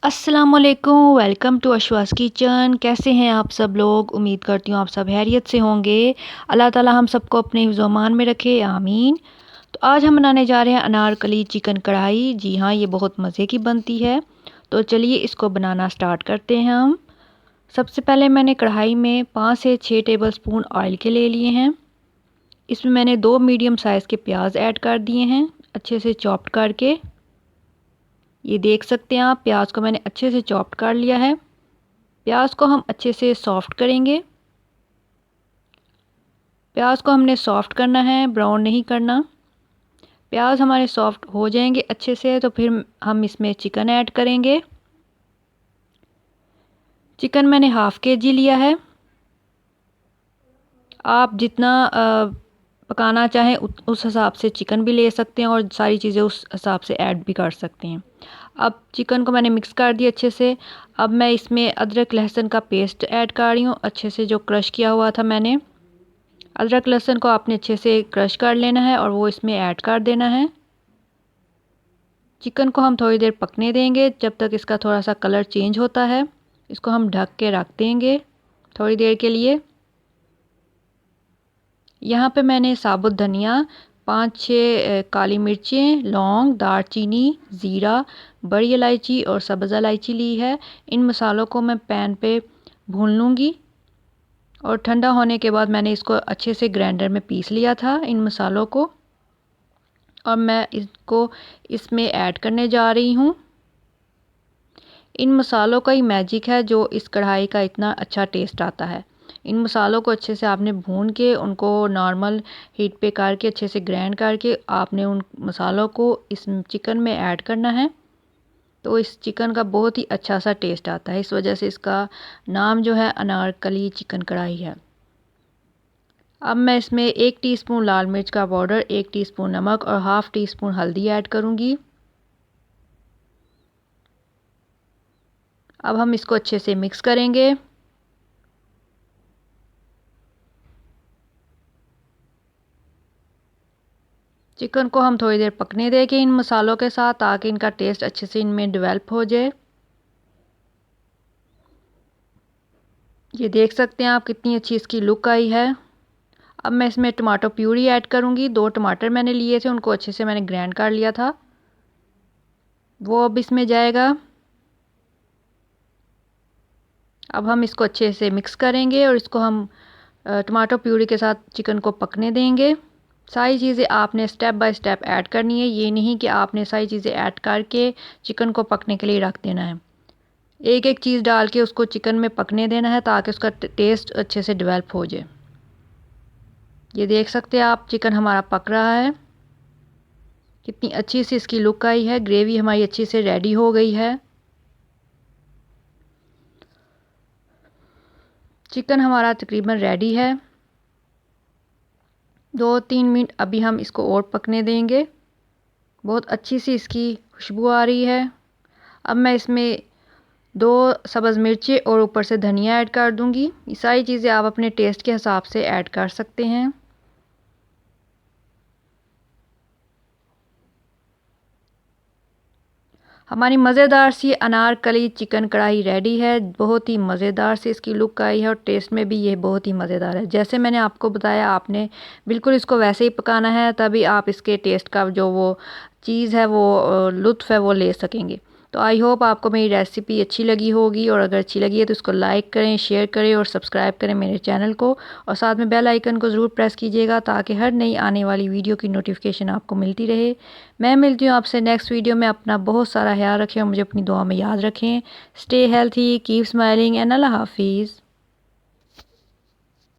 अस्सलामुअलैकुम, welcome to अशवास kitchen. कैसे हैं आप सब लोग? उम्मीद करती हूँ आप सब खैरियत से होंगे। अल्लाह ताला हम सबको अपने हिफ्ज़-ओ-अमान में रखे, आमीन। तो आज हम बनाने जा रहे हैं अनारकली चिकन कढ़ाई। जी हाँ, ये बहुत मज़े की बनती है। तो चलिए इसको बनाना स्टार्ट करते हैं हम। सबसे पहले मैंने कढ़ाई में 5 से 6 टेबल स्पून ऑयल के ले लिए हैं। इसमें मैंने 2 मीडियम साइज़ के प्याज ऐड कर दिए हैं, अच्छे से चॉप्ड करके। ये देख सकते हैं आप, प्याज को मैंने अच्छे से चॉप्ड कर लिया है। प्याज को हम अच्छे से सॉफ्ट करेंगे। प्याज को हमने सॉफ्ट करना है, ब्राउन नहीं करना। प्याज हमारे सॉफ्ट हो जाएंगे अच्छे से तो फिर हम इसमें चिकन ऐड करेंगे। चिकन मैंने हाफ़ केजी लिया है। आप जितना पकाना चाहें उस हिसाब से चिकन भी ले सकते हैं और सारी चीज़ें उस हिसाब से ऐड भी कर सकते हैं। अब चिकन को मैंने मिक्स कर दिया अच्छे से। अब मैं इसमें अदरक लहसुन का पेस्ट ऐड कर रही हूँ, अच्छे से जो क्रश किया हुआ था मैंने। अदरक लहसुन को आपने अच्छे से क्रश कर लेना है और वो इसमें ऐड कर देना है। चिकन को हम थोड़ी देर पकने देंगे जब तक इसका थोड़ा सा कलर चेंज होता है। इसको हम ढक के रख देंगे थोड़ी देर के लिए। यहाँ पे मैंने साबुत धनिया, 5-6 काली मिर्चें, लौंग, दालचीनी, ज़ीरा, बड़ी इलायची और सब्ज़ इलायची ली है। इन मसालों को मैं पैन पे भून लूँगी और ठंडा होने के बाद मैंने इसको अच्छे से ग्राइंडर में पीस लिया था इन मसालों को, और मैं इसको इसमें ऐड करने जा रही हूँ। इन मसालों का ही मैजिक है जो इस कढ़ाई का इतना अच्छा टेस्ट आता है। इन मसालों को अच्छे से आपने भून के उनको नॉर्मल हीट पे करके अच्छे से ग्राइंड करके आपने उन मसालों को इस चिकन में ऐड करना है। तो इस चिकन का बहुत ही अच्छा सा टेस्ट आता है, इस वजह से इसका नाम जो है अनारकली चिकन कढ़ाई है। अब मैं इसमें 1 टीस्पून लाल मिर्च का पाउडर, 1 टीस्पून नमक और हाफ़ टी स्पून हल्दी ऐड करूँगी। अब हम इसको अच्छे से मिक्स करेंगे। चिकन को हम थोड़ी देर पकने देंगे इन मसालों के साथ ताकि इनका टेस्ट अच्छे से इनमें डेवलप हो जाए। ये देख सकते हैं आप कितनी अच्छी इसकी लुक आई है। अब मैं इसमें टमाटो प्यूरी ऐड करूँगी। 2 टमाटर मैंने लिए थे, उनको अच्छे से मैंने ग्राइंड कर लिया था, वो अब इसमें जाएगा। अब हम इसको अच्छे से मिक्स करेंगे और इसको हम टमाटो प्यूरी के साथ चिकन को पकने देंगे। सारी चीज़ें आपने स्टेप बाय स्टेप ऐड करनी है, ये नहीं कि आपने सारी चीज़ें ऐड करके चिकन को पकने के लिए रख देना है। एक एक चीज़ डाल के उसको चिकन में पकने देना है ताकि उसका टेस्ट अच्छे से डेवलप हो जाए। ये देख सकते हैं आप, चिकन हमारा पक रहा है। कितनी अच्छी सी इसकी लुक आई है। ग्रेवी हमारी अच्छी से रेडी हो गई है। चिकन हमारा तकरीबन रेडी है। 2-3 मिनट अभी हम इसको और पकने देंगे। बहुत अच्छी सी इसकी खुशबू आ रही है। अब मैं इसमें 2 सब्ज़ मिर्चें और ऊपर से धनिया ऐड कर दूंगी। ये सारी चीज़ें आप अपने टेस्ट के हिसाब से ऐड कर सकते हैं। हमारी मज़ेदार सी अनारकली चिकन कढ़ाई रेडी है। बहुत ही मज़ेदार सी इसकी लुक आई है और टेस्ट में भी ये बहुत ही मज़ेदार है। जैसे मैंने आपको बताया, आपने बिल्कुल इसको वैसे ही पकाना है, तभी आप इसके टेस्ट का जो वो चीज़ है, वो लुत्फ़ है, वो ले सकेंगे। तो आई होप आपको मेरी रेसिपी अच्छी लगी होगी, और अगर अच्छी लगी है तो इसको लाइक करें, शेयर करें और सब्सक्राइब करें मेरे चैनल को, और साथ में बेल आइकन को ज़रूर प्रेस कीजिएगा ताकि हर नई आने वाली वीडियो की नोटिफिकेशन आपको मिलती रहे। मैं मिलती हूँ आपसे नेक्स्ट वीडियो में। अपना बहुत सारा ख्याल रखें और मुझे अपनी दुआ में याद रखें। Stay healthy, keep smiling and अल्लाह हाफिज़।